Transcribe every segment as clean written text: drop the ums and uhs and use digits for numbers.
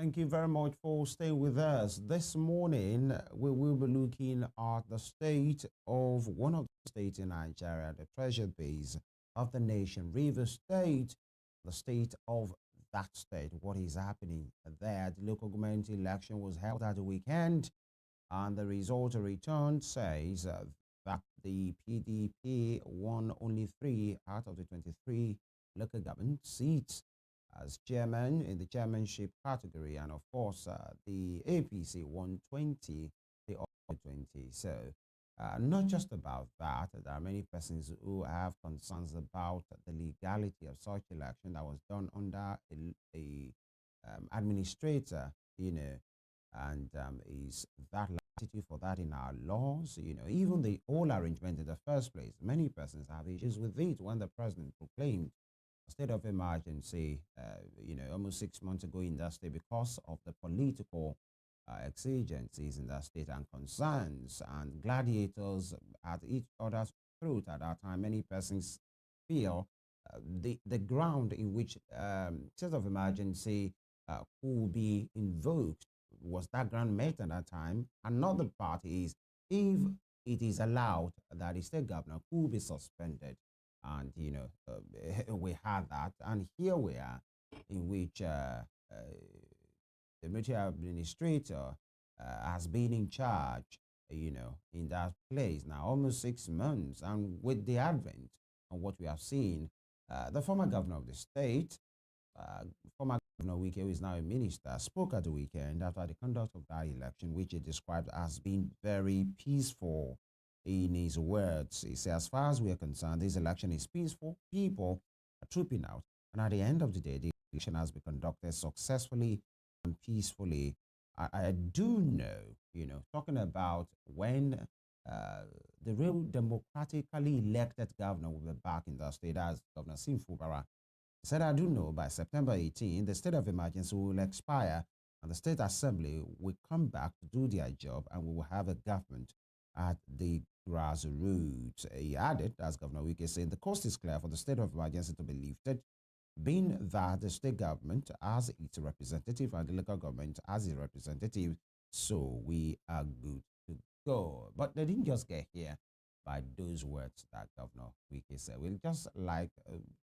Thank you very much for staying with us. This morning, we will be looking at the state of one of the states in Nigeria, the treasure base of the nation, Rivers State, the state of that state. What is happening there? The local government election was held at the weekend, and the result returned says that the PDP won only 3 out of the 23 local government seats as chairman in the chairmanship category, and of course, the APC won 20, the other 20. So, not just about that, there are many persons who have concerns about the legality of such election that was done under a administrator, and is that latitude for that in our laws? Even the whole arrangement in the first place, many persons have issues with it when the president proclaimed state of emergency, almost 6 months ago in that state because of the political exigencies in that state and concerns and gladiators at each other's throat at that time. Many persons feel the ground in which state of emergency could be invoked was that ground met at that time. Another part is if it is allowed that the state governor could be suspended. And, we had that. And here we are, in which the military administrator has been in charge, in that place now almost 6 months. And with the advent of what we have seen, the former governor of the state, former Governor Wike, who is now a minister, spoke at the weekend after the conduct of that election, which he described as being very peaceful. In his words, he said, as far as we are concerned, this election is peaceful. People are trooping out. And at the end of the day, the election has been conducted successfully and peacefully. I do know, talking about when the real democratically elected governor will be back in the state, as Governor Sim Fubara said, I do know by September 18, the state of emergency will expire and the state assembly will come back to do their job and we will have a government at the grassroots. He added, as Governor Wike said, the coast is clear for the state of emergency to be lifted, being that the state government as its representative and the local government as its representative, so we are good to go. But they didn't just get here by those words that Governor Wike said. We'll just like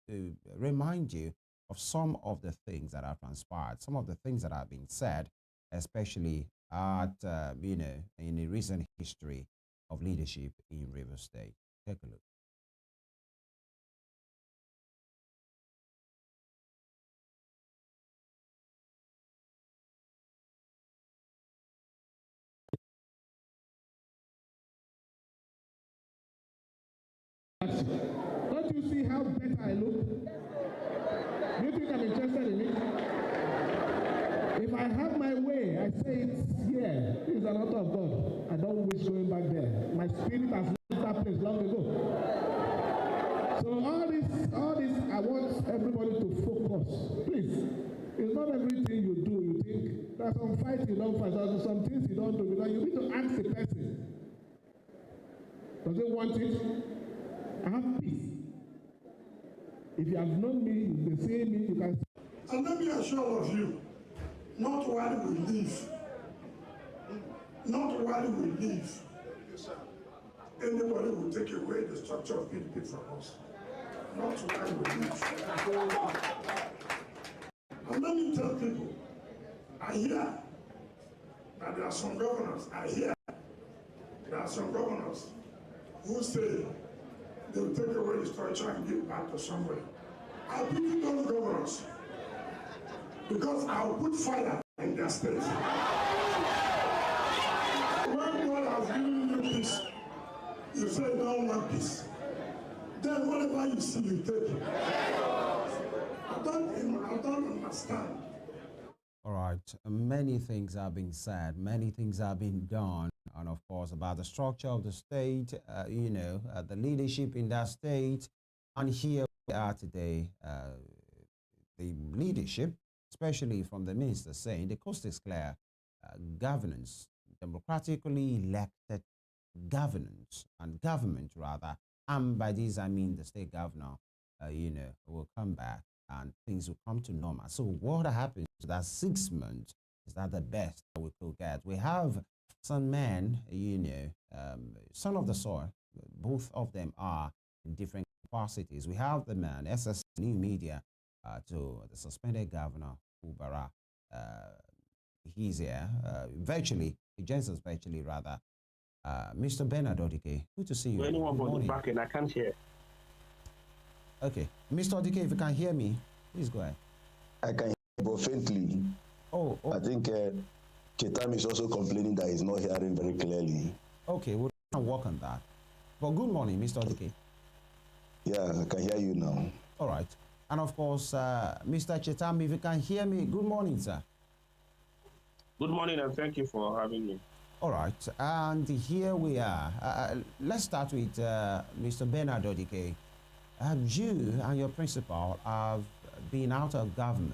to remind you of some of the things that have transpired, some of the things that have been said, especially at, in the recent history of leadership in Rivers State. Take a look. Don't you see how better I look? Do you think I'm interested in it? If I have my way, I say it's here. It's an altar of God. I don't wish going back there. My spirit has left that place long ago. So all this, I want everybody to focus. Please. It's not everything you do, you think. There's some fights you don't fight. There's some things you don't do. Because you need to ask the person. Does it want it? I have peace. If you have known me, you've been seeing me, you can. And let me assure all of you, not while we live, anybody will take away the structure of PDP from us. Not while we live. And let me tell people, I hear that there are some governors, who say they will take away the structure and give back to somebody. I pity those governors because I'll put fire in their state. When God has given you peace, you say you don't want peace. Then whatever you see, you take it. I don't understand. All right, many things are being said, many things are being done, and of course about the structure of the state, the leadership in that state. And here we are today, the leadership, especially from the minister, saying the coast is clear, governance, democratically elected governance and government rather, and by this I mean the state governor, will come back and things will come to normal. So what happens that 6 months Is that the best that we could get? We have some men, son of the soil. Both of them are in different capacities. We have the man, SS New Media, to the suspended governor, Ubara. Uh, he's here, virtually, he joins us virtually rather. Mr. Bernard Odike, good to see you. Anyone from the back end, I can't hear. Okay. Mr. Odike, if you can hear me, please go ahead. I can hear, but faintly. Oh. I think Chetam is also complaining that he's not hearing very clearly. Okay, we'll work on that. But good morning, Mr. Odike. Yeah, I can hear you now. All right. And of course, Mr. Chetam, if you can hear me, good morning, sir. Good morning, and thank you for having me. All right. And here we are. Let's start with Mr. Bernard Odike. You and your principal have been out of government,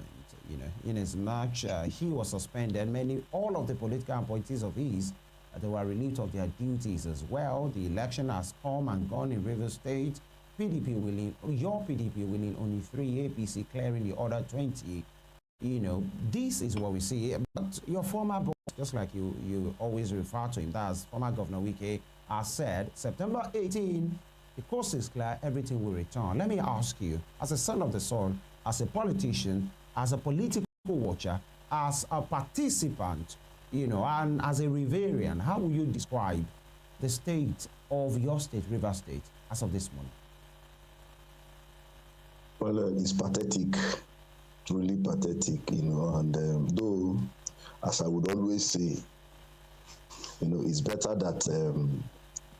in as much he was suspended. All of the political appointees of his, they were relieved of their duties as well. The election has come and gone in Rivers State. PDP winning, your PDP winning only 3, APC clearing the other 20. This is what we see. But your former boss, just like you always refer to him, that's former Governor Wike, has said September 18, the coast is clear, everything will return. Let me ask you, as a son of the soil, as a politician, as a political watcher, as a participant, and as a Riverian, how will you describe the state of your state, Rivers State, as of this moment? Well, it's pathetic, truly pathetic, and though, as I would always say, it's better that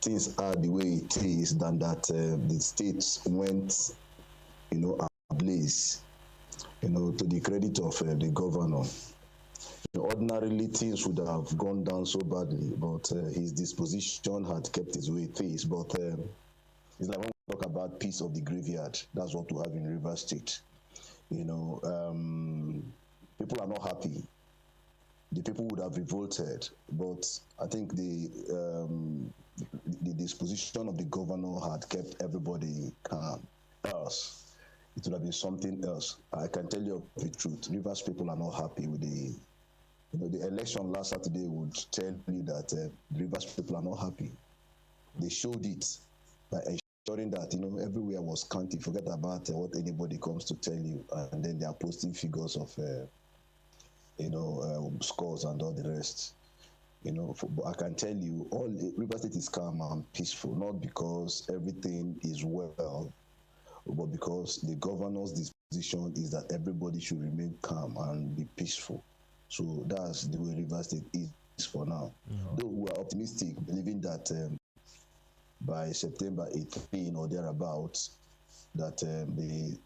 things are the way it is than that the states went, ablaze, to the credit of the governor. Ordinarily, things would have gone down so badly, but his disposition had kept his way face. But it's like when we talk about peace of the graveyard, that's what we have in Rivers State. People are not happy. The people would have revolted, but I think the disposition of the governor had kept everybody calm. Else, it would have been something else. I can tell you the truth. Rivers people are not happy with the election last Saturday would tell you that Rivers people are not happy. They showed it by ensuring that everywhere was counting. Forget about what anybody comes to tell you, and then they are posting figures of scores and all the rest. But I can tell you, all Rivers State is calm and peaceful, not because everything is well, but because the governor's disposition is that everybody should remain calm and be peaceful. So that's the way Rivers State is for now. Though we are optimistic, believing that by September 18 or thereabouts, that the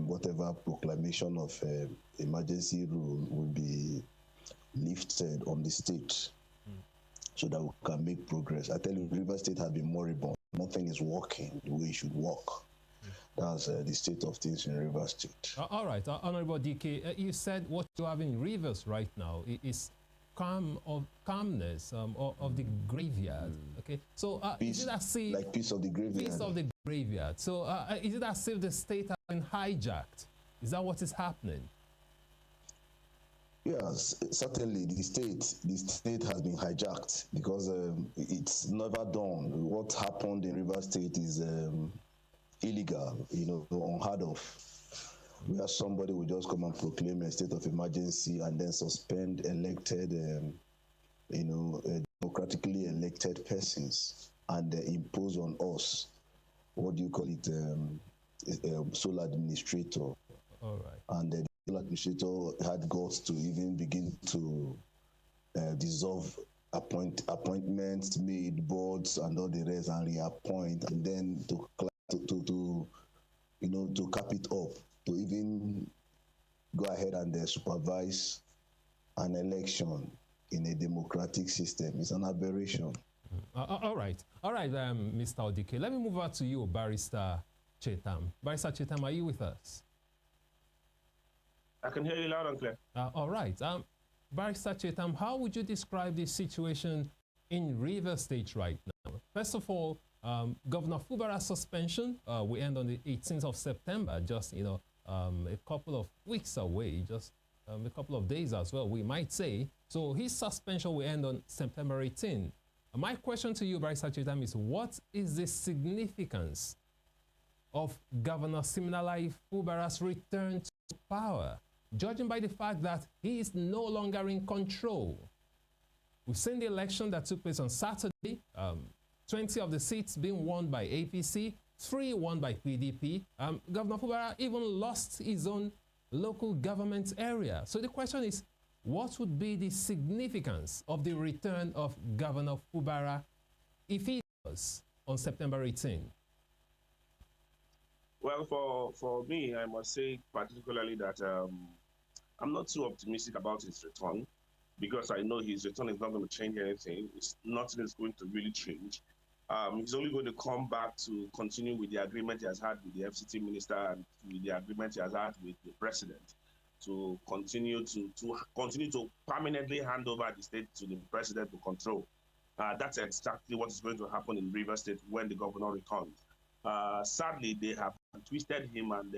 whatever proclamation of emergency rule will be lifted on the state, so that we can make progress. I tell you, Rivers State has been moribund. Nothing is working the way it should work. That's the state of things in Rivers State. All right, Honorable DK, you said what you have in Rivers right now is calmness of the graveyard. Okay, so peace, is it as if like peace of the graveyard? Peace of the graveyard. So is it as if the state has been hijacked? Is that what is happening? Yes, certainly the state has been hijacked because it's never done. What happened in Rivers State is illegal, unheard of. Where somebody will just come and proclaim a state of emergency and then suspend elected, democratically elected persons and impose on us, what do you call it, sole administrator. All right. And the sole administrator had guts to even begin to dissolve appointments, made boards and all the rest, and reappoint, and then to cap it up, to even go ahead and supervise an election in a democratic system. It's an aberration. All right, Mr. Odike. Let me move on to you, Barrister Chetam. Barrister Chetam, are you with us? I can hear you loud and clear. All right. Barrister Chetam, how would you describe the situation in Rivers State right now? First of all, Governor Fubara's suspension will end on the 18th of September, just a couple of weeks away, just a couple of days as well, we might say. So his suspension will end on September 18. My question to you, Barrister Chetam, is what is the significance of Governor Siminalayi Fubara's return to power, judging by the fact that he is no longer in control? We've seen the election that took place on Saturday, 20 of the seats being won by APC, 3 won by PDP. Governor Fubara even lost his own local government area. So the question is, what would be the significance of the return of Governor Fubara if he does on September 18? Well, for me, I must say particularly that I'm not too optimistic about his return, because I know his return is not going to change anything. Nothing is going to really change. He's only going to come back to continue with the agreement he has had with the FCT minister and with the agreement he has had with the president, to continue to permanently hand over the state to the president to control. That's exactly what is going to happen in Rivers State when the governor returns. Sadly, they have twisted him and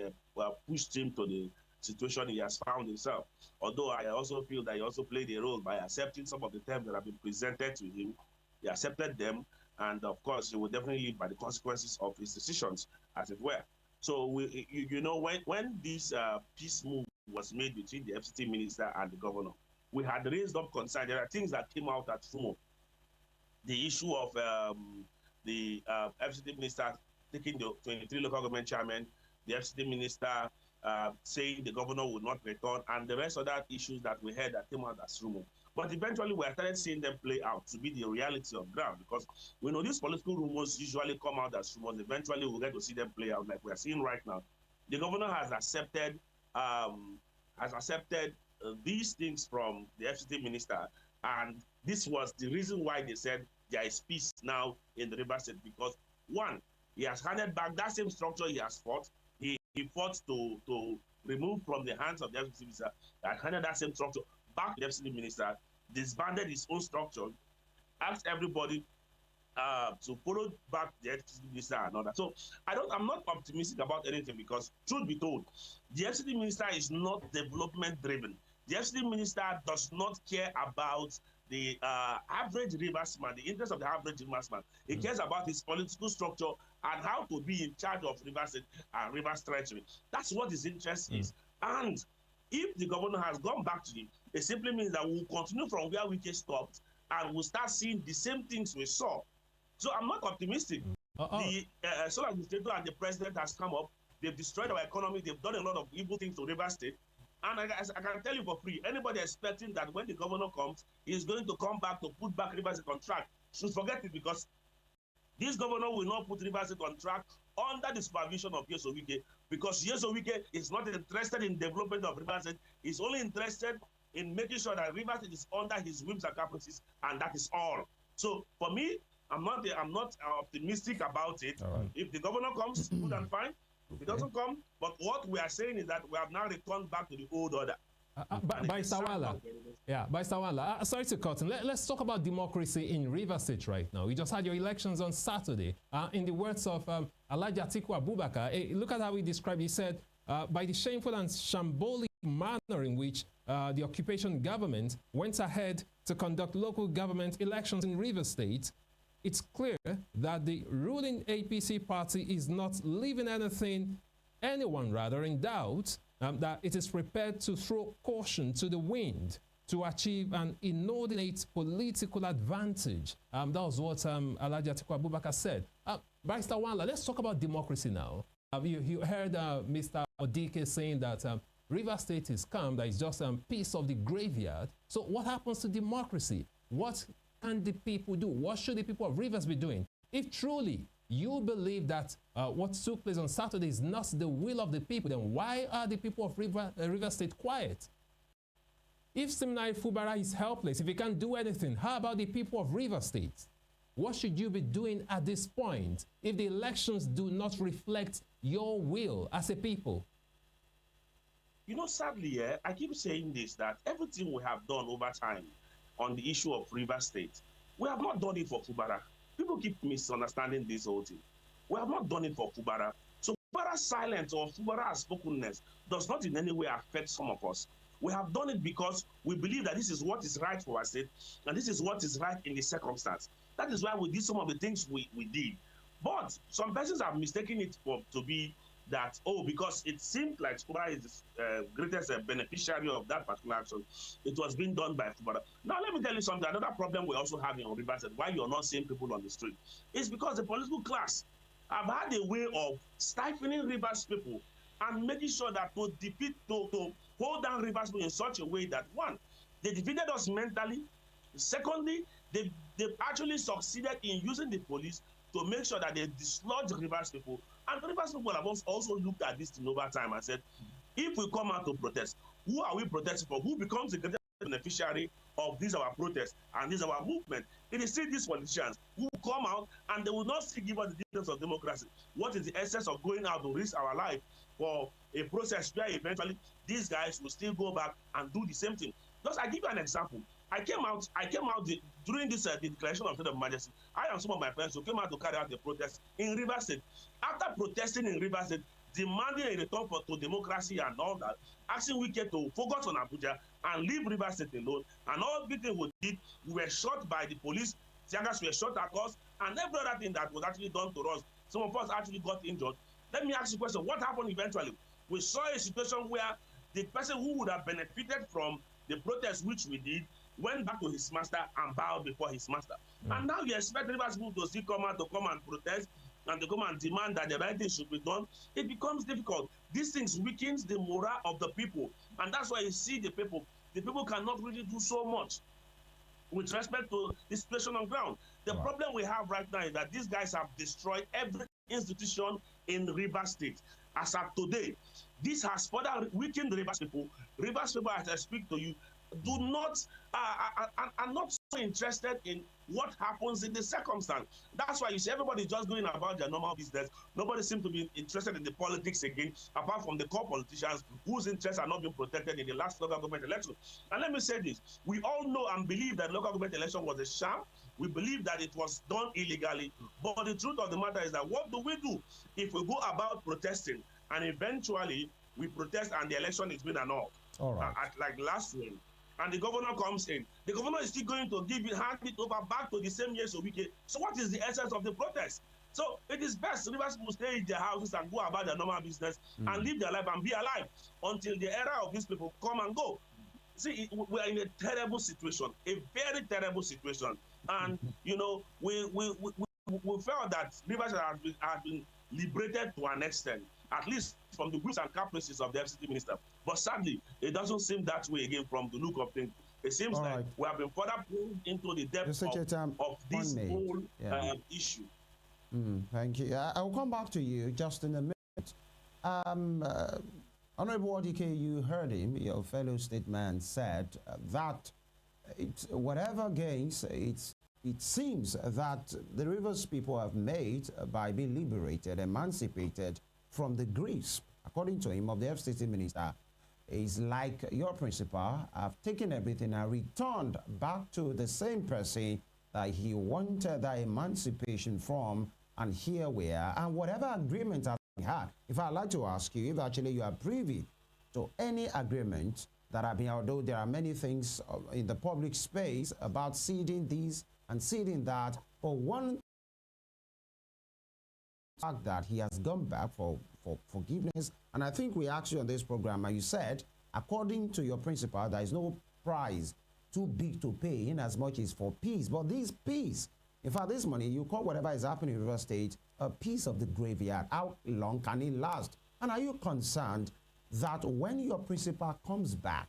pushed him to the situation he has found himself. Although I also feel that he also played a role by accepting some of the terms that have been presented to him. He accepted them, and of course, he will definitely live by the consequences of his decisions, as it were. So, when this peace move was made between the FCT minister and the governor, we had raised up concern. There are things that came out at Sumo. The issue of the FCT minister taking the 23 local government chairmen, the FCT minister saying the governor would not return, and the rest of that issues that we heard that came out as rumor. But eventually, we started seeing them play out to be the reality of ground, because we know these political rumors usually come out as rumors. Eventually, we'll get to see them play out like we are seeing right now. The governor has accepted these things from the FCT minister, and this was the reason why they said there is peace now in the Rivers State, because one, he has handed back that same structure he has fought. He fought to remove from the hands of the FCT minister, and handed that same structure back to the FCT minister, disbanded his own structure, asked everybody to follow back the FCT minister and all that. So I'm not optimistic about anything, because truth be told, the FCT minister is not development driven. The FCT minister does not care about the average Riversman, the interest of the average Riversman. He cares about his political structure and how to be in charge of Rivers and Rivers Treasury. That's what his interest is. And if the governor has gone back to him, it simply means that we'll continue from where we just stopped, and we'll start seeing the same things we saw. So I'm not optimistic. The Sole Administrator and the president has come up. They've destroyed our economy. They've done a lot of evil things to Rivers State. And I can tell you for free, anybody expecting that when the governor comes, he's going to come back to put back Rivers State on track should forget it, because this governor will not put Rivers State on track under the supervision of Yeso Wike, because Yeso Wike is not interested in development of Rivers State. He's only interested in making sure that Rivers State is under his whims and caprices, and that is all. So for me, I'm not optimistic about it. Right. If the governor comes, good and fine. If it doesn't come, but what we are saying is that we have now returned back to the old order. Barrister Nwala, sorry to cut in. Let's talk about democracy in Rivers State right now. You just had your elections on Saturday. In the words of Alhaji Atiku Abubakar, look at how he described it. He said, by the shameful and shambolic manner in which the occupation government went ahead to conduct local government elections in Rivers State, it's clear that the ruling APC party is not leaving anyone in doubt that it is prepared to throw caution to the wind to achieve an inordinate political advantage. That was what Alhaji Atiku Abubakar said. Barrister Nwala, let's talk about democracy now. You heard Mr. Odike saying that Rivers State is calm, that it's just a piece of the graveyard. So what happens to democracy? What can the people do? What should the people of Rivers be doing? If truly you believe that what took place on Saturday is not the will of the people, then why are the people of Rivers State quiet? If Siminalayi Fubara is helpless, if he can't do anything, how about the people of Rivers State? What should you be doing at this point if the elections do not reflect your will as a people? You know, sadly, I keep saying this, that everything we have done over time on the issue of Rivers State, we have not done it for Fubara. People keep misunderstanding this whole thing. We have not done it for Fubara. So Fubara's silence or Fubara's spokenness does not in any way affect some of us. We have done it because we believe that this is what is right for our state, and this is what is right in the circumstance. That is why we did some of the things we did. But some persons have mistaken it to be that, oh, because it seemed like Fubara is the greatest beneficiary of that particular action, it was being done by Fubara. Now, let me tell you something. Another problem we also have in Rivers State, why you're not seeing people on the street, is because the political class have had a way of stifling Rivers people and making sure that to hold down Rivers people in such a way that, one, they defeated us mentally. Secondly, they've actually succeeded in using the police to make sure that they dislodge Rivers people. And Rivers people have also looked at this thing over time and said, if we come out to protest, who are we protesting for? Who becomes the greatest beneficiary of this our protest and this our movement? It is still these politicians who will come out and they will not still give us the details of democracy. What is the essence of going out to risk our life for a process where eventually these guys will still go back and do the same thing? Just I give you an example. I came out during this the declaration of state of emergency. I and some of my friends who came out to carry out the protest in Rivers State. After protesting in Rivers State, demanding a return to democracy and all that, asking Wike to focus on Abuja and leave Rivers State alone. And all the things we did, we were shot by the police. Tiagas were shot at us, and every other thing that was actually done to us. Some of us actually got injured. Let me ask you a question: what happened eventually? We saw a situation where the person who would have benefited from the protest which we did went back to his master and bowed before his master. And now you expect Rivers people to still come out to come and protest and to come and demand that the right thing should be done. It becomes difficult. These things weakens the morale of the people. And that's why you see the people cannot really do so much with respect to the situation on ground. The problem we have right now is that these guys have destroyed every institution in Rivers State. As of today, this has further weakened Rivers people. Rivers people, as I speak to you, are not so interested in what happens in the circumstance. That's why you see everybody just going about their normal business. Nobody seems to be interested in the politics again, apart from the core politicians whose interests are not being protected in the last local government election. And let me say this, we all know and believe that local government election was a sham. We believe that it was done illegally. But the truth of the matter is that what do we do if we go about protesting and eventually we protest and the election is being annulled? All right. Like last week. And the governor comes in. The governor is still going to hand it over back to the same years of Wike. So what is the essence of the protest? So it is best Rivers people stay in their houses and go about their normal business and live their life and be alive until the era of these people come and go. See, we are in a terrible situation, a very terrible situation. And, you know, we felt that Rivers have been liberated to an extent, at least from the whips and caprices of the FCT minister. But sadly, it doesn't seem that way again from the look of things. It seems like we have been further pulled into the depths of this whole issue. Thank you. I'll come back to you just in a minute. Honorable Wadike, you heard him, your fellow statesman said that whatever gains it seems that the Rivers people have made by being liberated, emancipated from the grasp, according to him, of the FCT minister, is like your principal have taken everything and returned back to the same person that he wanted that emancipation from, and here we are. And whatever agreement that we had, if I'd like to ask you, if actually you are privy to any agreement that have been, although there are many things in the public space about ceding these and ceding that, but one fact that he has gone back for forgiveness, and I think we asked you on this program, and you said, according to your principle, there is no price too big to pay in as much as for peace. But this peace, in fact, this money, you call whatever is happening in River State a piece of the graveyard. How long can it last? And are you concerned that when your principal comes back,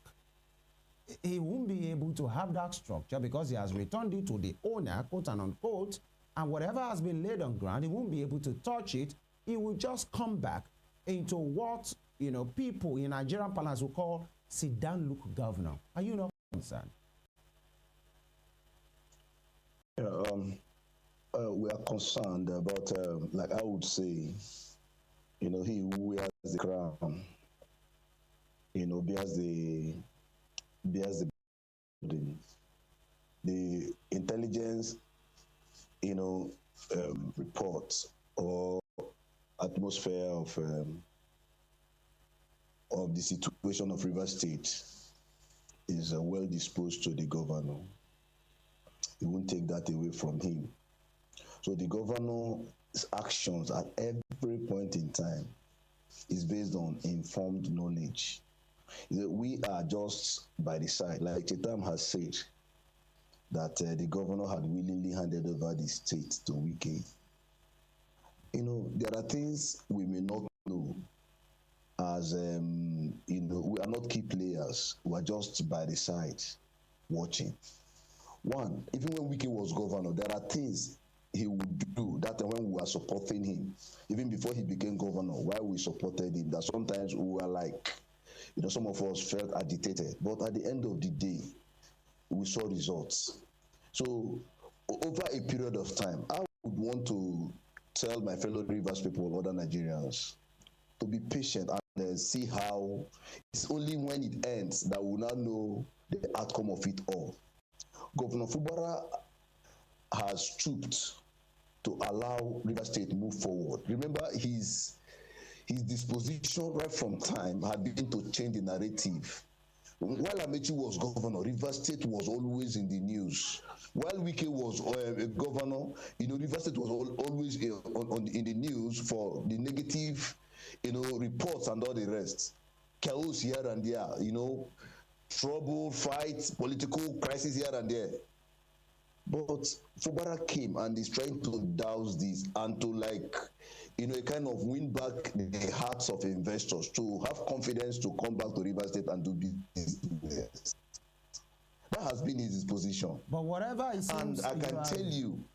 he won't be able to have that structure because he has returned it to the owner, quote and unquote, and whatever has been laid on ground, he won't be able to touch it. He will just come back into what, you know, people in Nigerian parlance will call sit-down look governor. Are you not concerned? We are concerned about, like I would say, you know, he who wears the crown, you know, bears the burden. The intelligence, you know, reports or atmosphere of the situation of River State is well disposed to the governor. He won't take that away from him. So the governor's actions at every point in time is based on informed knowledge. We are just by the side, like Chetam has said, that the governor had willingly handed over the state to Wike. There are things we may not know as, we are not key players. We are just by the side watching. One, even when Wike was governor, there are things he would do that when we were supporting him, even before he became governor, while we supported him, that sometimes we were like, some of us felt agitated. But at the end of the day, we saw results. So over a period of time, I would want to tell my fellow Rivers people, other Nigerians, to be patient and see how it's only when it ends that we'll now know the outcome of it all. Governor Fubara has stooped to allow Rivers State to move forward. Remember, his disposition right from time had been to change the narrative. While Amechi was governor, Rivers State was always in the news. While Wike was a governor, Rivers State was always in the news for the negative, reports and all the rest. Chaos here and there, trouble, fights, political crisis here and there. But Fubara came and is trying to douse this and to kind of win back the hearts of investors, to have confidence to come back to Rivers State and do business. That has been his disposition. But whatever it seems, and I can tell you,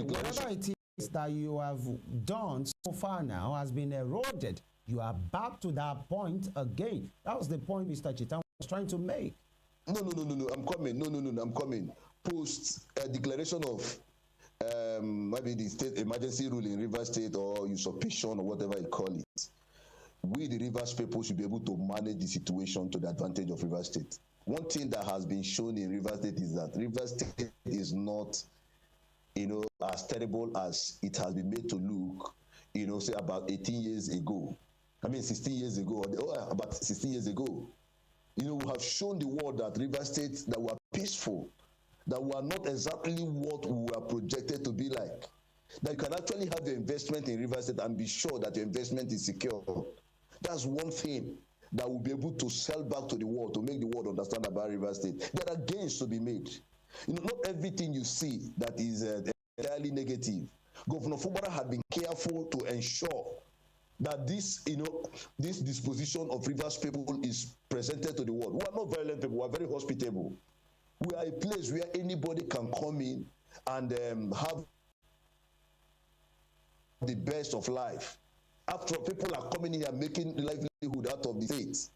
whatever it is that you have done so far now has been eroded. You are back to that point again. That was the point Mr. Chetam was trying to make. No, I'm coming. No, I'm coming. Post declaration of maybe the state emergency rule in Rivers State or usurpation or whatever you call it, we the Rivers people should be able to manage the situation to the advantage of Rivers State. One thing that has been shown in Rivers State is that Rivers State is not, as terrible as it has been made to look, say about 18 years ago. 16 years ago, about 16 years ago. We have shown the world that Rivers State, that were peaceful, that were not exactly what we were projected to be like. That you can actually have your investment in Rivers State and be sure that your investment is secure. That's one thing that will be able to sell back to the world, to make the world understand about Rivers State. There are gains to be made. Not everything you see that is entirely negative. Governor Fubara had been careful to ensure that this disposition of Rivers people is presented to the world. We are not violent people, we are very hospitable. We are a place where anybody can come in and have the best of life. After all, people are coming in and making livelihood out of the state.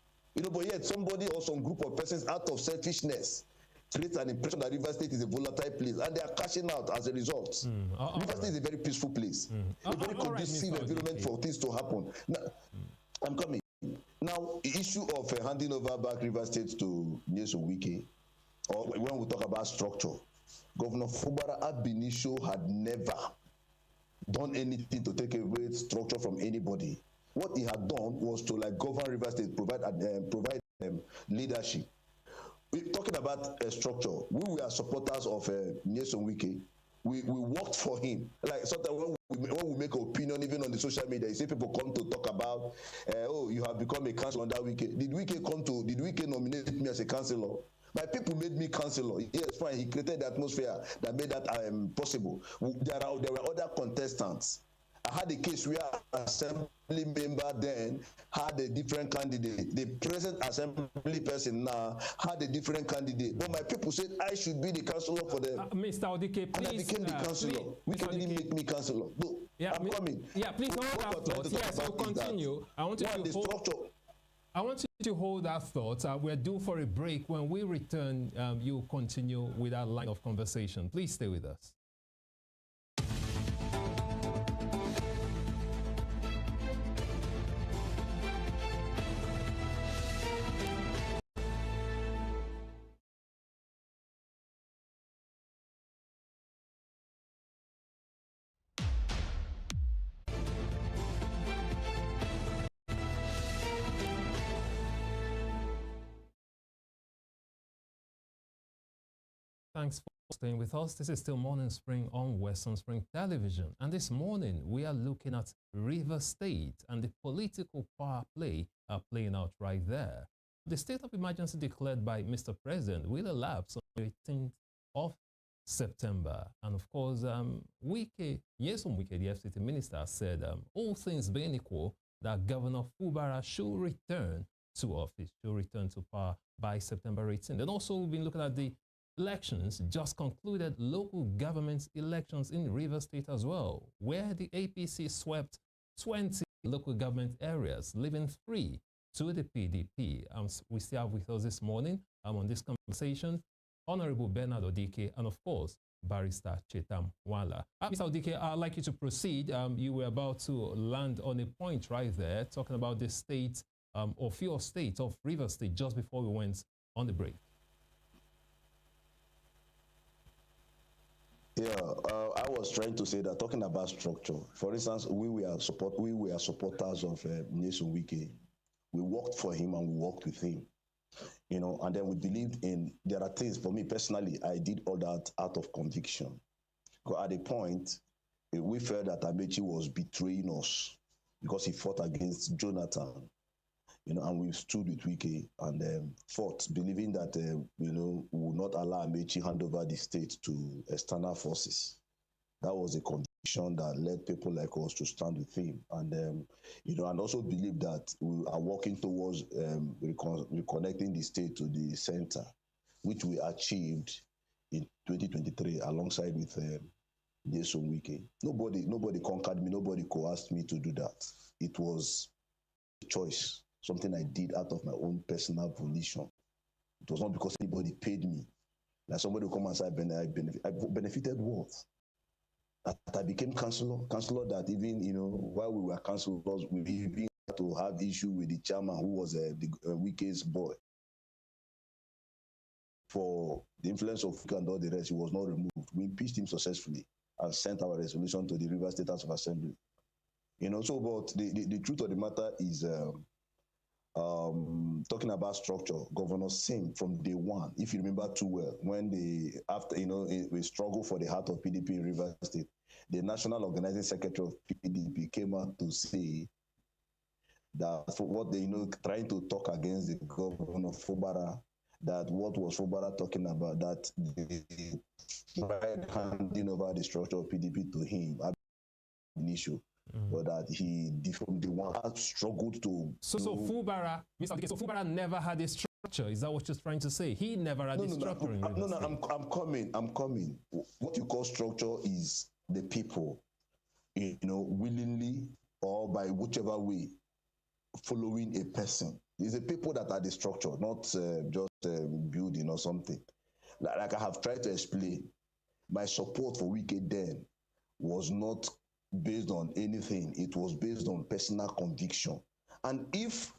But yet somebody or some group of persons out of selfishness creates an impression that Rivers State is a volatile place, and they are cashing out as a result. Rivers State is a very peaceful place, a very conducive environment for things to happen. Now, I'm coming. Now, the issue of handing over back Rivers State to Nyesom Wike, or when we talk about structure, Governor Fubara ab initio had never done anything to take away structure from anybody. What he had done was to govern Rivers State, provide leadership. We're talking about structure. We were supporters of Nyesom Wike. We worked for him. Sometimes when we make an opinion, even on the social media, you see people come to talk about, you have become a councillor under Wike. Did Wike nominate me as a councillor? My people made me councillor. Yes, fine. He created the atmosphere that made that possible. There were other contestants. I had a case where assembly member then had a different candidate. The present assembly person now had a different candidate. But my people said I should be the councillor for them. Mr. Odike, please. And I became the councillor. We didn't make me councillor. No, yeah, I'm coming. Yeah, please hold that thought. Yes, we'll continue. I want you to hold that thought. We're due for a break. When we return, you'll continue with our line of conversation. Please stay with us. Thanks for staying with us. This is still Morning Spring on Western Spring Television. And this morning, we are looking at Rivers State and the political power play playing out right there. The state of emergency declared by Mr. President will elapse on the 18th of September. And of course, Nyesom Wike, the FCT minister, said all things being equal, that Governor Fubara should return to office, should return to power by September 18th. And also, we've been looking at the elections, just concluded local government elections in Rivers State as well, where the APC swept 20 local government areas, leaving 3 to the PDP. We still have with us this morning on this conversation, Honorable Bernard Odike, and of course, Barrister Chetam Nwala. Mr. Odike, I'd like you to proceed. You were about to land on a point right there, talking about the state or few states of Rivers State just before we went on the break. Yeah, I was trying to say that, talking about structure. For instance, we were supporters of Nyesom Wike. We worked for him and we worked with him. You know, and then we believed in, there are things, for me personally, I did all that out of conviction. Because at a point, we felt that Amechi was betraying us because he fought against Jonathan, you know, and we stood with Wike and fought, believing that, you know, we would not allow Amechi hand over the state to external forces. That was a conviction that led people like us to stand with him. And, you know, and also believe that we are working towards reconnecting the state to the center, which we achieved in 2023 alongside with Nyesom Wike. Nobody conquered me, nobody coerced me to do that. It was a choice, something I did out of my own personal volition. It was not because anybody paid me. Like somebody will come and say, I benefited what? That I became councillor that even, you know, while we were councillors, we even had to have issue with the chairman who was the Wike's boy. For the influence of Wike and all the rest, he was not removed. We impeached him successfully and sent our resolution to the Rivers State House of Assembly. You know, so, but the truth of the matter is, talking about structure, Governor Singh from day one, if you remember too well, when after, you know, we struggled for the heart of PDP in Rivers State, the National Organizing Secretary of PDP came out to say that for what they, you know, trying to talk against the Governor Fubara, that what was Fubara talking about, that the handing over the structure of PDP to him, an issue. But that he, from the one, had struggled to. So Fubara, Mr. Odike, so Fubara never had a structure. Is that what you're trying to say? He never had a structure. I'm coming. What you call structure is the people, you know, willingly or by whichever way, following a person. It's the people that are the structure, not just building or something. Like I have tried to explain, my support for Wike then was not based on anything. It was based on personal conviction. And if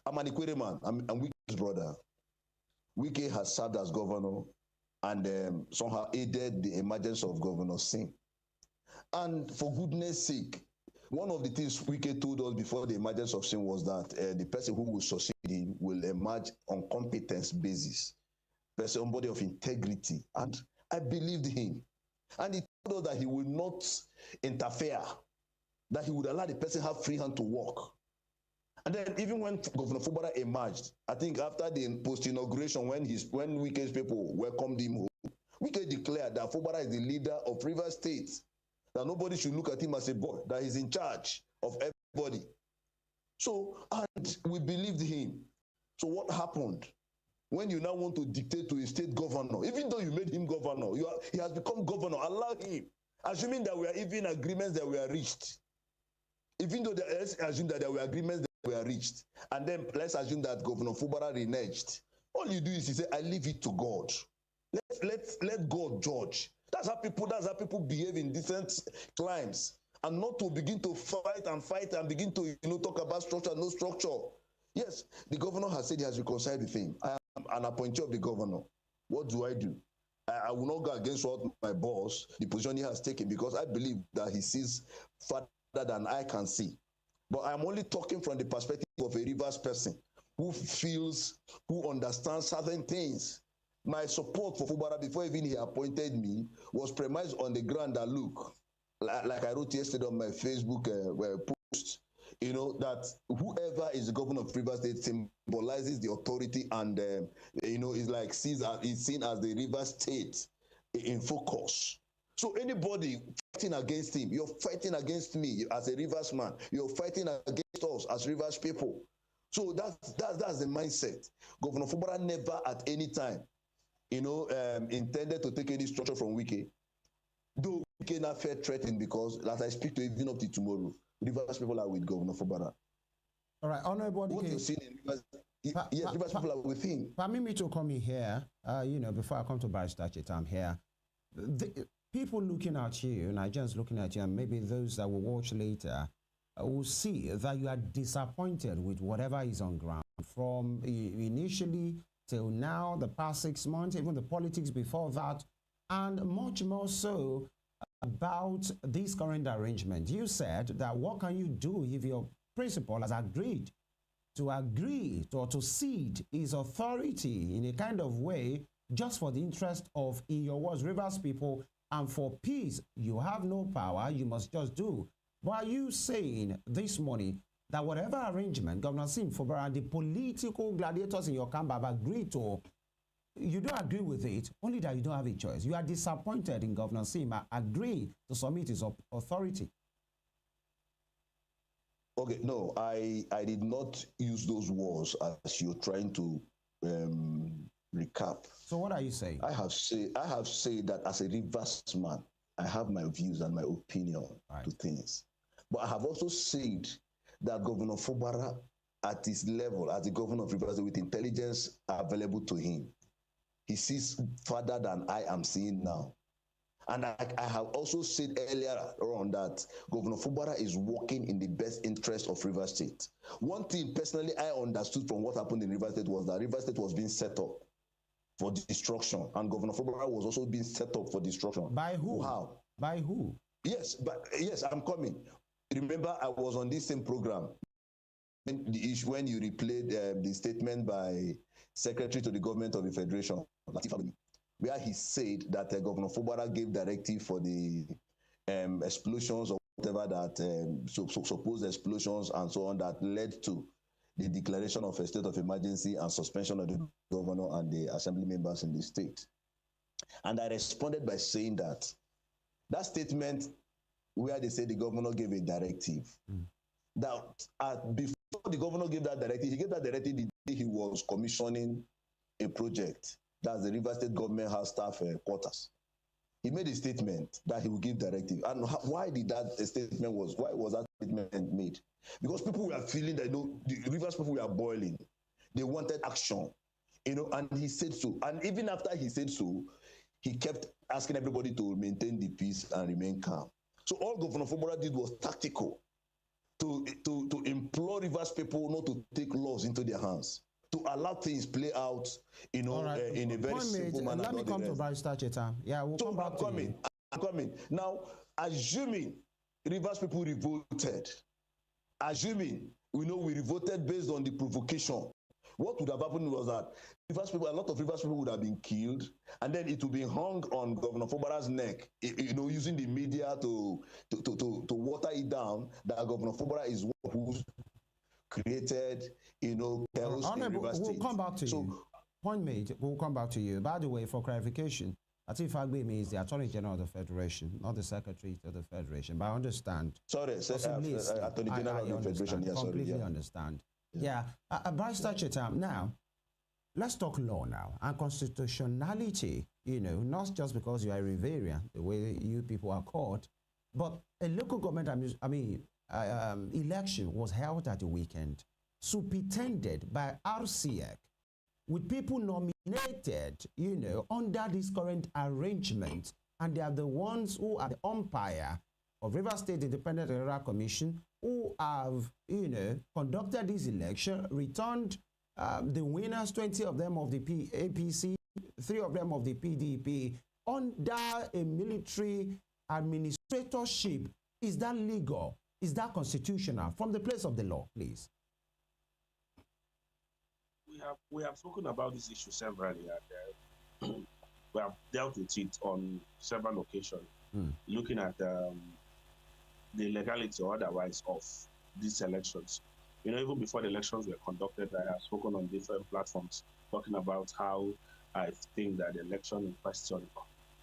I'm an Ikwere man, I'm Wike's brother, Wike has served as governor and somehow aided the emergence of Governor Singh. And for goodness sake, one of the things Wike told us before the emergence of Singh was that the person who will succeed him will emerge on competence basis, somebody of integrity. And I believed him. And he told us that he will not interfere, that he would allow the person have free hand to work. And then even when Governor Fubara emerged, I think after the post-inauguration, when Wike's people welcomed him home, Wike declared that Fubara is the leader of Rivers State, that nobody should look at him as a boy, that he's in charge of everybody. So, and we believed him. So what happened? When you now want to dictate to a state governor, even though you made him governor, he has become governor, allow him. Assuming that we are even agreements that were reached. Even though let's assume that there were agreements that were reached. And then let's assume that Governor Fubara reneged. All you do is you say, I leave it to God. Let God judge. That's how people behave in different climes. And not to begin to fight and begin to, you know, talk about structure, no structure. Yes, the governor has said he has reconciled with him. I am an appointee of the governor. What do? I will not go against what my boss, the position he has taken, because I believe that he sees further than I can see. But I'm only talking from the perspective of a Rivers person who feels, who understands certain things. my support for Fubara before even he appointed me was premised on the ground that, look, like I wrote yesterday on my Facebook post, you know, that whoever is the governor of Rivers State symbolizes the authority and, you know, is like is seen as the Rivers State in focus. So anybody fighting against him, you're fighting against me as a Rivers man. You're fighting against us as Rivers people. So that's the mindset. Governor Fubara never at any time, you know, intended to take any structure from Wike. Though Wike not fair threatened, because as I speak to even up to tomorrow, Rivers people are with Governor Fubara. All right, Honorable what you're seeing in Rivers, yes, Rivers people are with him. Permit me to come in here, you know, before I come to Barrister Chetam here. People looking at you, Nigerians looking at you, and maybe those that will watch later, will see that you are disappointed with whatever is on ground from initially till now, the past 6 months, even the politics before that, and much more so about this current arrangement. You said that what can you do if your principal has agreed to cede his authority in a kind of way just for the interest of, in your words, Rivers people, and for peace? You have no power, you must just do. But are you saying this morning that whatever arrangement Governor Sim Fubara and the political gladiators in your camp have agreed to, you don't agree with it, only that you don't have a choice? You are disappointed in Governor Sim agreeing to submit his authority. Okay, no, I did not use those words as you're trying to recap. So what are you saying? I have said that as a Rivers man, I have my views and my opinion to things. But I have also said that Governor Fubara, at his level, as the governor of Rivers, with intelligence available to him, he sees further than I am seeing now. And I have also said earlier on that Governor Fubara is working in the best interest of Rivers State. One thing personally I understood from what happened in Rivers State was that Rivers State was being set up for destruction, and Governor Fubara was also being set up for destruction. By who? How? By who? Yes, I'm coming. Remember, I was on this same program when you replayed the statement by Secretary to the Government of the Federation, where he said that Governor Fubara gave directive for the explosions or whatever that supposed explosions and so on that led to the declaration of a state of emergency and suspension of the governor and the assembly members in the state. And I responded by saying that statement where they said the governor gave a directive, that before the governor gave that directive, he gave that directive the day he was commissioning a project. That's the Rivers State Government House Staff Quarters. He made a statement that he would give directive. And why was that statement made? Because people were feeling that, you know, the Rivers people were boiling. They wanted action, you know, and he said so. And even after he said so, he kept asking everybody to maintain the peace and remain calm. So all Governor Fubara did was tactical, to implore Rivers people not to take laws into their hands, to allow things play out, you know, in a very simple manner. Let me come to Barrister Chetam. Yeah, we'll come back to you. I'm coming. Now, assuming Rivers people revolted, assuming we revolted based on the provocation, what would have happened was that a lot of Rivers people would have been killed, and then it would be hung on Governor Fubara's neck, you know, using the media to water it down that Governor Fubara is one who created, you know, chaos in Rivers State. We'll come back to you. Point made. We'll come back to you. By the way, for clarification, Atif Agbemi is the Attorney General of the Federation, not the Secretary to the Federation. But I understand. Sorry, Attorney General of the Federation. Yes, completely understand. Yeah. Barrister Chetam, now, let's talk law now and constitutionality, you know, not just because you are a Riverian, the way you people are called, but a local government, election was held at the weekend, superintended by RCEC, with people nominated, you know, under this current arrangement, and they are the ones who are the umpire of Rivers State Independent Electoral Commission, who have, you know, conducted this election, returned the winners, 20 of them of the APC, 3 of them of the PDP, under a military administratorship. Is that legal? Is that constitutional? From the place of the law, please. We have spoken about this issue severally, and we have dealt with it on several occasions, looking at the legality or otherwise of these elections. You know, even before the elections were conducted, I have spoken on different platforms talking about how I think that the election in question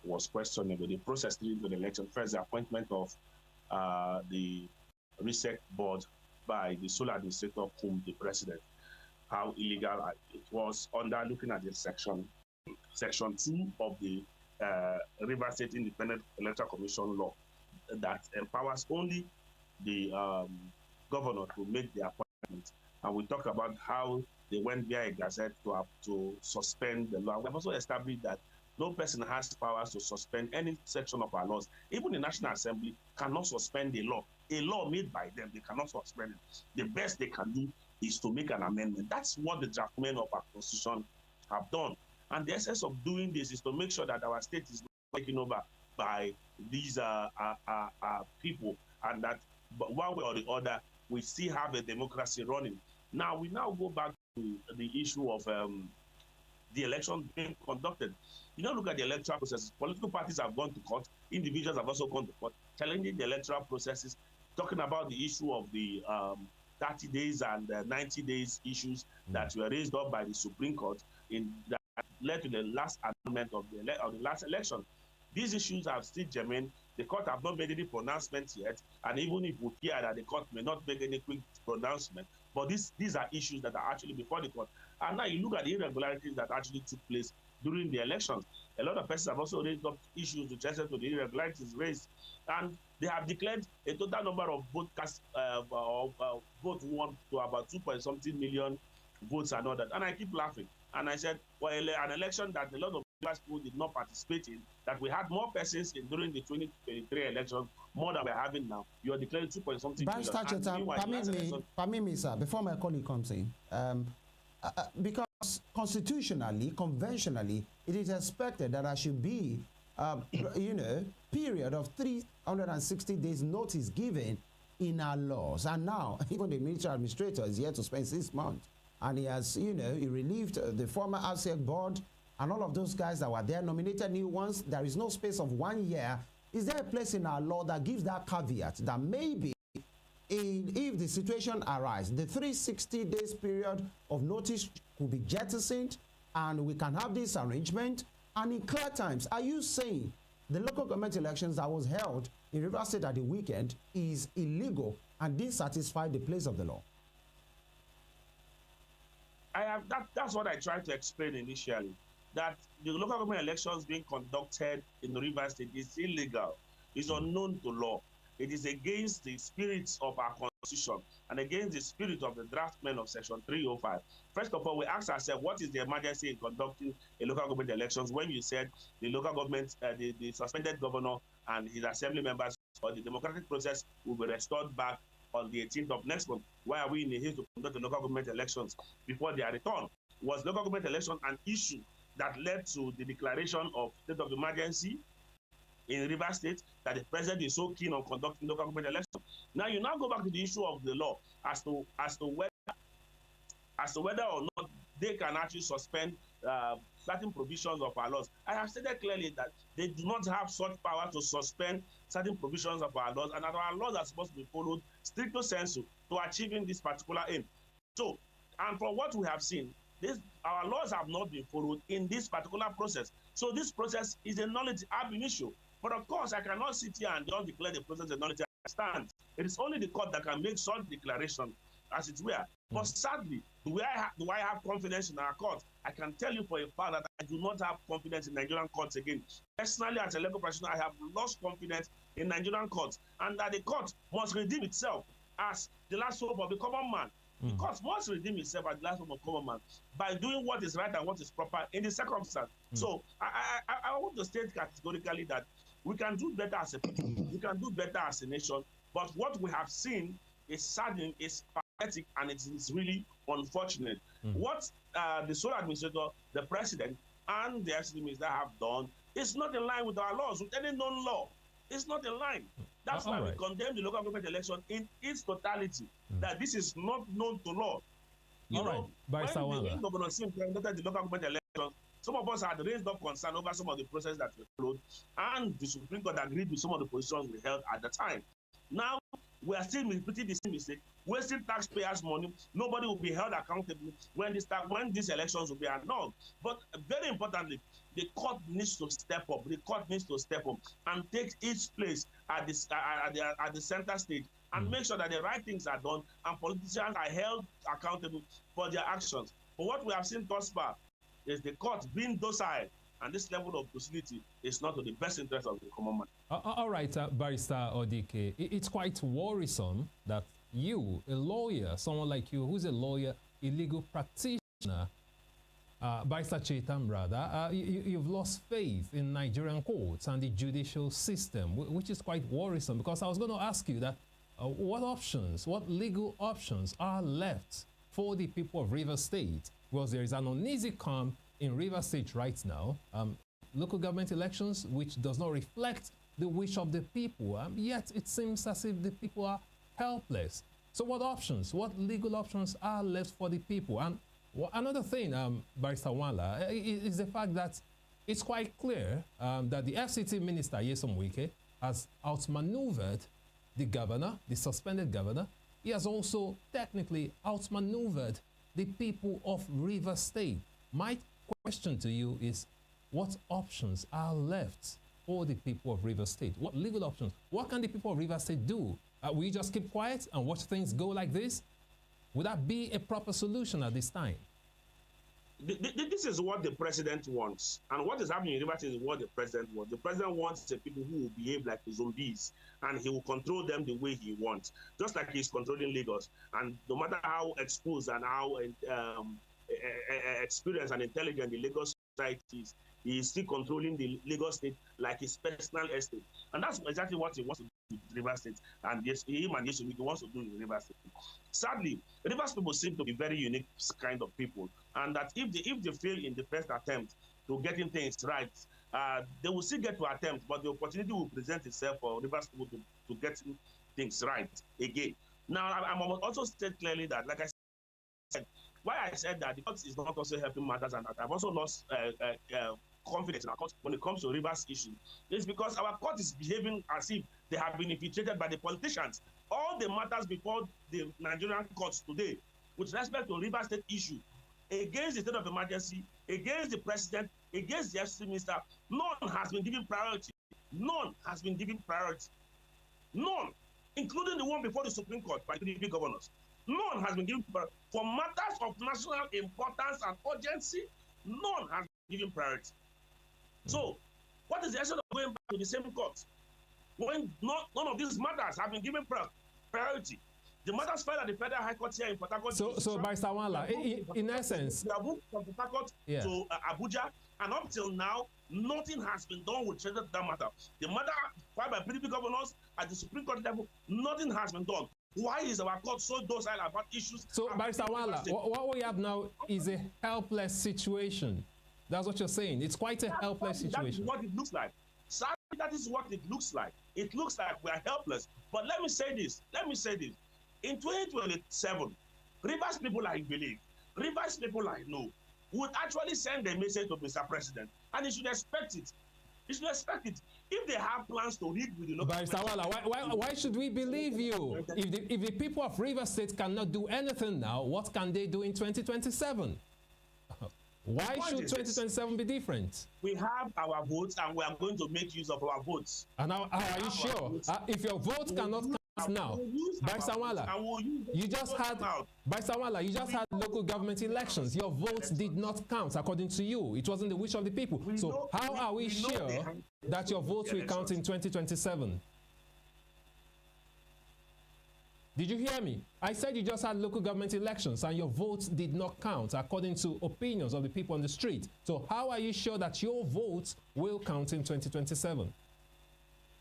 was questionable. The process leading to the election, first, the appointment of the reset board by the sole administrator, whom the president, how illegal it was under looking at the section 2 of the Rivers State Independent Electoral Commission law that empowers only the governor to make the appointment. And we talk about how they went via a gazette to suspend the law. We have also established that no person has powers to suspend any section of our laws. Even the National Assembly cannot suspend a law made by them. They cannot suspend it. The best they can do is to make an amendment. That's what the draftmen of our constitution have done. And the essence of doing this is to make sure that our state is not taken over by these people, and that one way or the other, we still have a democracy running. Now, we go back to the issue of the election being conducted. You know, look at the electoral processes. Political parties have gone to court. Individuals have also gone to court, challenging the electoral processes, talking about the issue of the 30 days and 90 days issues that were raised up by the Supreme Court that led to the last amendment of the last election. These issues are still germane. The court have not made any pronouncements yet, and even if we fear that the court may not make any quick pronouncement, but these are issues that are actually before the court. And now you look at the irregularities that actually took place during the elections. A lot of persons have also raised up issues with respect to the irregularities raised, and they have declared a total number of vote won to about 2.something million votes and all that. And I keep laughing. And I said, well, an election that a lot of people did not participate in, that we had more persons during the 2023 election, more than we're having now. You are declaring 2.something million. Chetam, permit me, sir, before my colleague comes in, because constitutionally, conventionally, it is expected that there should be, period of 360 days notice given in our laws. And now, even the military administrator is here to spend 6 months. And he has, he relieved the former ASEC board and all of those guys that were there, nominated new ones. There is no space of 1 year. Is there a place in our law that gives that caveat that maybe if the situation arises, the 360 days period of notice could be jettisoned and we can have this arrangement? And in clear times, are you saying the local government elections that was held in Rivers State at the weekend is illegal and didn't satisfy the place of the law? That's what I tried to explain initially, that the local government elections being conducted in the Rivers State is illegal. It's unknown to law. It is against the spirit of our constitution and against the spirit of the draftmen of Section 305. First of all, we ask ourselves, what is the emergency in conducting a local government elections when you said the local government, the suspended governor and his assembly members, or the democratic process will be restored back on the 18th of next month? Why are we in the haste to conduct the local government elections before their return? Was local government election an issue that led to the declaration of state of emergency in Rivers State, that the president is so keen on conducting local government elections? Now you go back to the issue of the law as to whether or not they can actually suspend certain provisions of our laws. I have stated clearly that they do not have such power to suspend certain provisions of our laws, and that our laws are supposed to be followed stricto sensu to achieving this particular aim. So, and from what we have seen, our laws have not been followed in this particular process. So this process is a nullity ab initio. But of course, I cannot sit here and just declare the process a nullity. I stand. It is only the court that can make such declaration, as it were. But sadly, do I have confidence in our court? I can tell you for a fact that I do not have confidence in Nigerian courts again. Personally, as a legal practitioner, I have lost confidence in Nigerian courts, and that the court must redeem itself as the last hope of the common man. The court must redeem itself as the last hope of common man by doing what is right and what is proper in the circumstance. So I want to state categorically that we can do better as a people, we can do better as a nation, but what we have seen is saddening, is pathetic, and it is really unfortunate. What the sole administrator, the president, and the FCT minister have done is not in line with our laws, with any known law. It's not in line. That's why we condemn the local government election in its totality, that this is not known to law. You know, when Governor Sim conducted the local government election, Some of us had raised up concern over some of the process that we followed, and the Supreme Court agreed with some of the positions we held at the time. Now, we are still repeating the same mistake, wasting taxpayers' money. Nobody will be held accountable when these elections will be annulled. But very importantly, the court needs to step up. The court needs to step up and take its place at the center stage and make sure that the right things are done and politicians are held accountable for their actions. But what we have seen thus far is the court being docile, and this level of docility is not to the best interest of the common man. All right, Barrister Odike, it's quite worrisome that you, a lawyer, someone like you who's a lawyer, a legal practitioner, Barrister Chetam rather, you've lost faith in Nigerian courts and the judicial system, which is quite worrisome, because I was going to ask you that what legal options are left for the people of Rivers State? Because there is an uneasy calm in Rivers State right now. Local government elections, which does not reflect the wish of the people, yet it seems as if the people are helpless. So what options, what legal options are left for the people? And another thing, Barrister Nwala, is the fact that it's quite clear that the FCT Minister, Chetam Nwala, has outmaneuvered the governor, the suspended governor. He has also technically outmaneuvered the people of Rivers State. My question to you is, what options are left for the people of Rivers State? What legal options? What can the people of Rivers State do? Will you just keep quiet and watch things go like this? Would that be a proper solution at this time? This is what the president wants. And what is happening in Rivers State is what the president wants. The president wants the people who will behave like zombies, and he will control them the way he wants, just like he's controlling Lagos. And no matter how exposed and how experienced and intelligent the Lagos society is, he is still controlling the Lagos State like his personal estate. And that's exactly what he wants to do with Rivers State. And yes, him and Chetam Nwala wants to do in Rivers State. Sadly, Rivers people seem to be very unique kind of people. And that if they fail in the first attempt to getting things right, they will still get to attempt, but the opportunity will present itself for Rivers people to get things right again. Now, I must also state clearly that, like I said, why I said that the court is not also helping matters, and that I've also lost confidence in our court when it comes to Rivers issue, is because our court is behaving as if they have been infiltrated by the politicians. All the matters before the Nigerian courts today, with respect to Rivers State issue, against the state of emergency, against the president, against the FCT minister, none has been given priority. None has been given priority. None, including the one before the Supreme Court by the governors. None has been given priority. For matters of national importance and urgency, none has been given priority. So, what is the essence of going back to the same court when none of these matters have been given priority? The matters filed at the Federal High Court here in Port Harcourt. So Barrister Nwala, in essence, we have moved from Port Harcourt to Abuja, and up till now, nothing has been done with respect to that matter. The matter filed by PDP governors at the Supreme Court level, nothing has been done. Why is our court so docile about issues? So, Barrister Nwala, what we have now is a helpless situation. That's what you're saying. It's quite a helpless situation. That is what it looks like. Sadly, that is what it looks like. It looks like we are helpless. But let me say this. In 2027, Rivers people I believe, Rivers people I know, would actually send a message to Mr. President, and he should expect it. He should expect it. If they have plans to read with the local Barrister Nwala, why should we believe you? If the people of Rivers State cannot do anything now, what can they do in 2027? Why should 2027 be different? We have our votes, and we are going to make use of our votes. And are you sure? If your vote cannot count now, Barrister Nwala, you just had local government elections. Your votes did not count according to you. It wasn't the wish of the people. So how are we sure that your votes will count in 2027? Did you hear me? I said you just had local government elections and your votes did not count according to opinions of the people on the street. So how are you sure that your votes will count in 2027?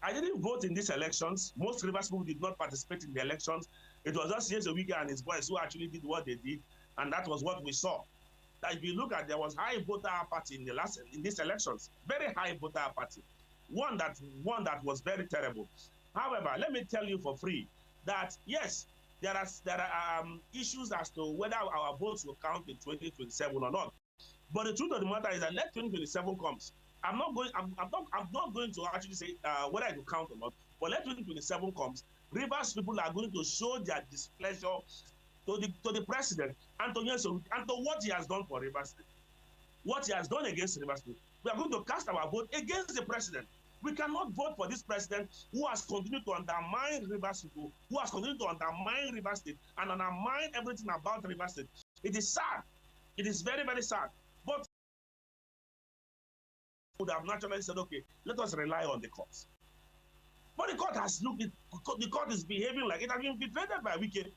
I didn't vote in these elections. Most Rivers people did not participate in the elections. It was just Chetam Nwala and his boys who actually did what they did, and that was what we saw. That if you look at, there was high voter apathy in these elections, very high voter apathy. One that was very terrible. However, let me tell you for free that yes, there are issues as to whether our votes will count in 2027 or not. But the truth of the matter is that let 2027 comes. I'm not going to actually say whether I can count or not, but let 2027 comes, Rivers people are going to show their displeasure to the president and to what he has done for Rivers State, what he has done against Rivers State. We are going to cast our vote against the president. We cannot vote for this president who has continued to undermine Rivers people, who has continued to undermine Rivers State and undermine everything about Rivers State. It is sad. It is very, very sad. But would have naturally said, okay, let us rely on the courts. But the court has looked, the court is behaving like it has been infiltrated by wicked.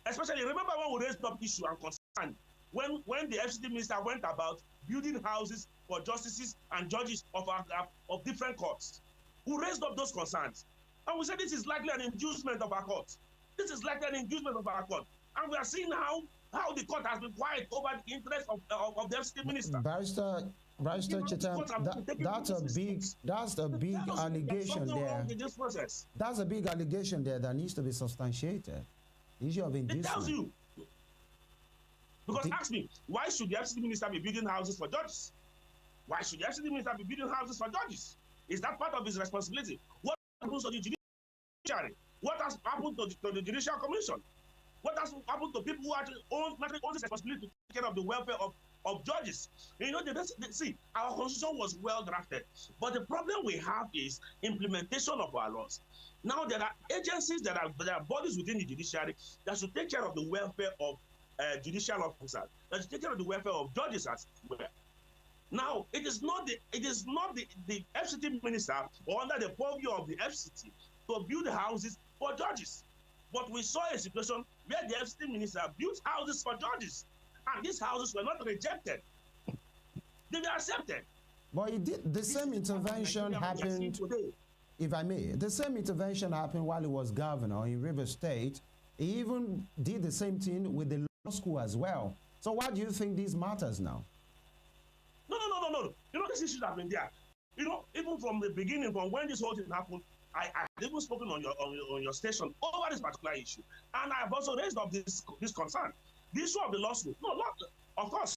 Especially, remember when we raised up issue and concern, when the FCT minister went about building houses for justices and judges of different courts. We raised up those concerns. And we said this is likely an inducement of our court. This is likely an inducement of our court. And we are seeing how the court has been quiet over the interest of the FCT minister. Barrister Chetam, that's a big allegation there. That's a big allegation there that needs to be substantiated. The issue of inducement. It tells you. Because ask me, why should the FCT minister be building houses for judges? Why should the FCT minister be building houses for judges? Is that part of his responsibility? What happens to the judiciary? What has happened to the Judicial Commission? What has happened to people who actually own this responsibility to take care of the welfare of judges? You know, see, our constitution was well drafted, but the problem we have is implementation of our laws. Now there are agencies there are bodies within the judiciary that should take care of the welfare of judicial officers, that should take care of the welfare of judges as well. Now, it is not the FCT minister or under the purview of the FCT to build houses for judges. But we saw a situation where the FCT minister built houses for judges, and these houses were not rejected. They were accepted. But it did, the same intervention happened, if I may, the same intervention happened while he was governor in River State. He even did the same thing with the law school as well. So why do you think this matters now? No. You know, this issue has been there. You know, even from the beginning, from when this whole thing happened, I had even spoken on your station over this particular issue. And I have also raised up this concern. The issue of the law school. No, of course,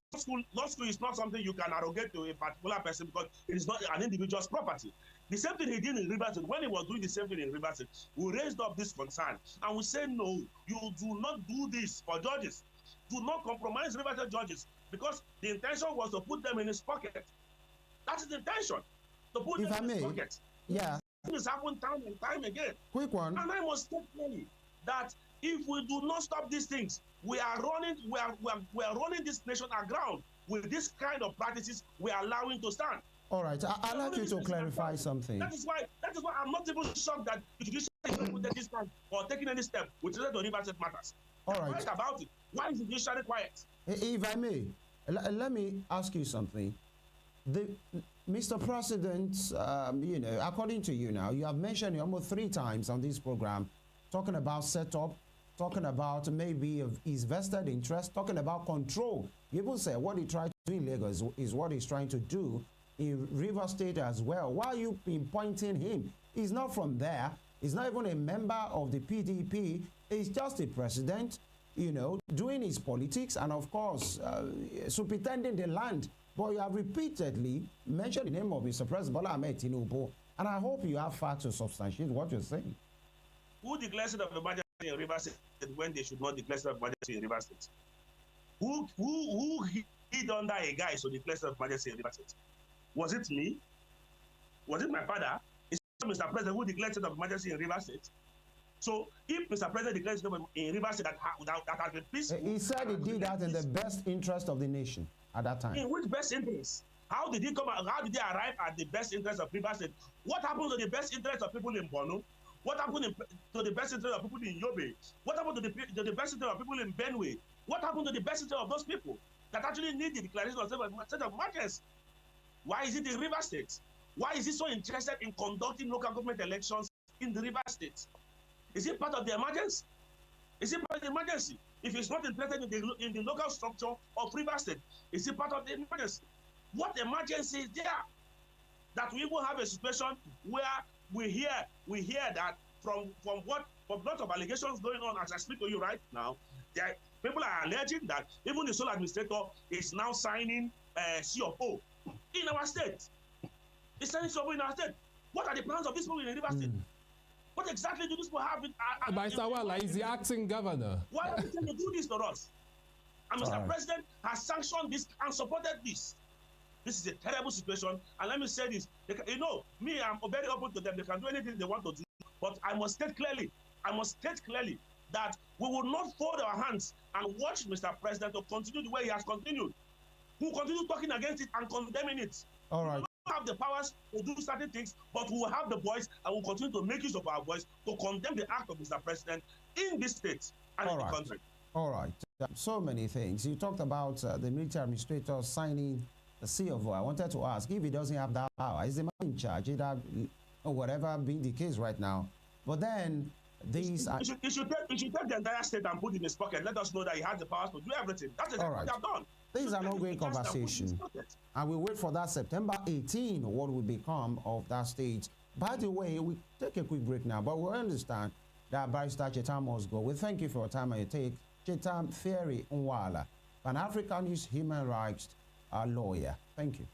law school is not something you can arrogate to a particular person because it is not an individual's property. The same thing he did in Rivers State, when he was doing the same thing in Rivers State, we raised up this concern. And we said, no, you do not do this for judges. Do not compromise Rivers State judges, because the intention was to put them in his pocket. That's the intention, to put them in his pocket. Yeah. This happened time and time again. Quick one. And I must tell you that if we do not stop these things, we are running this nation aground with this kind of practices we are allowing to stand. All right, I'd like you to clarify something. That is why I'm not even shocked that the judiciary is not taking step or taking any step with regard to Rivers State matters. All right. Quiet about it. Why is the judiciary quiet? If I may, let me ask you something. Mr. President, you know, according to you now, you have mentioned it almost 3 times on this program, talking about setup, talking about maybe his vested interest, talking about control. People say what he tried to do in Lagos is what he's trying to do in River State as well. Why are you pinpointing him? He's not from there. He's not even a member of the PDP. He's just a president, you know, doing his politics and, of course, superintending the land. But you have repeatedly mentioned the name of Mr. President Bola Ahmed Tinubu, and I hope you have facts to substantiate what you're saying. Who declares it of emergency in River State when they should not declare it of emergency in River State? Who hid under a guy to declare it of emergency in River State? Was it me? Was it my father? Is it Mr. President who declared it of emergency in River State? So if Mr. President declares it in River State that has been peaceful, he said he did that in the best interest of the nation at that time. In which best interest? How did he come? How did they arrive at the best interest of River State? What happened to the best interest of people in Borno? What happened to the best interest of people in Yobe? What happened to the best interest of people in Benue? What happened to the best interest of those people that actually need the declaration of state of emergency? Why is it in River State? Why is he so interested in conducting local government elections in the River State? Is it part of the emergency? Is it part of the emergency? If he's not interested in the local structure of River State, is it part of the emergency? What emergency is there that we even have a situation where we hear that from lots of allegations going on as I speak to you right now, that people are alleging that even the sole administrator is now signing C of O in our state. The Senate C of O in our state. What are the plans of these people in River State? What exactly do these people have? By Mr. Nwala, he's the acting governor. Why are they trying to do this to us? And Mr. President has sanctioned this and supported this. This is a terrible situation. And let me say this. You know, me, I'm very open to them. They can do anything they want to do. But I must state clearly that we will not fold our hands and watch Mr. President to continue the way he has continued. We will continue talking against it and condemning it. All right. We don't have the powers to do certain things, but we will have the voice and we'll continue to make use of our voice to condemn the act of Mr. President in this state and in the country. All right. So many things. You talked about the military administrator signing the C of O. I wanted to ask, if he doesn't have that power, is the man in charge? Or whatever being the case right now. But then these he should take the entire state and put it in his pocket. Let us know that he has the powers to do everything. That's exactly what they have done. This is an ongoing conversation. And we wait for that September 18, what will become of that state. By the way, we take a quick break now, but we understand that Barrister Chetam must go. We thank you for your time and your take. Chetam Nwala, an African human rights lawyer. Thank you.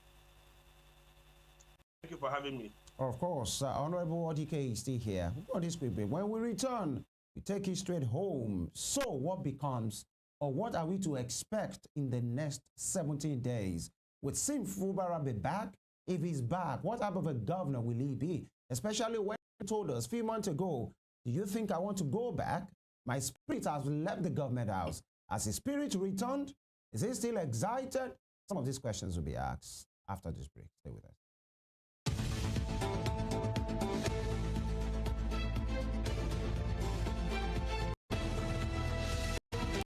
Thank you for having me. Of course, Honorable ODK is still here. On this quick break. When we return, we take it straight home. So what becomes, or what are we to expect in the next 17 days? Would Sim Fubara be back? If he's back, what type of a governor will he be? Especially when he told us a few months ago, do you think I want to go back? My spirit has left the government house. Has his spirit returned? Is he still excited? Some of these questions will be asked after this break. Stay with us.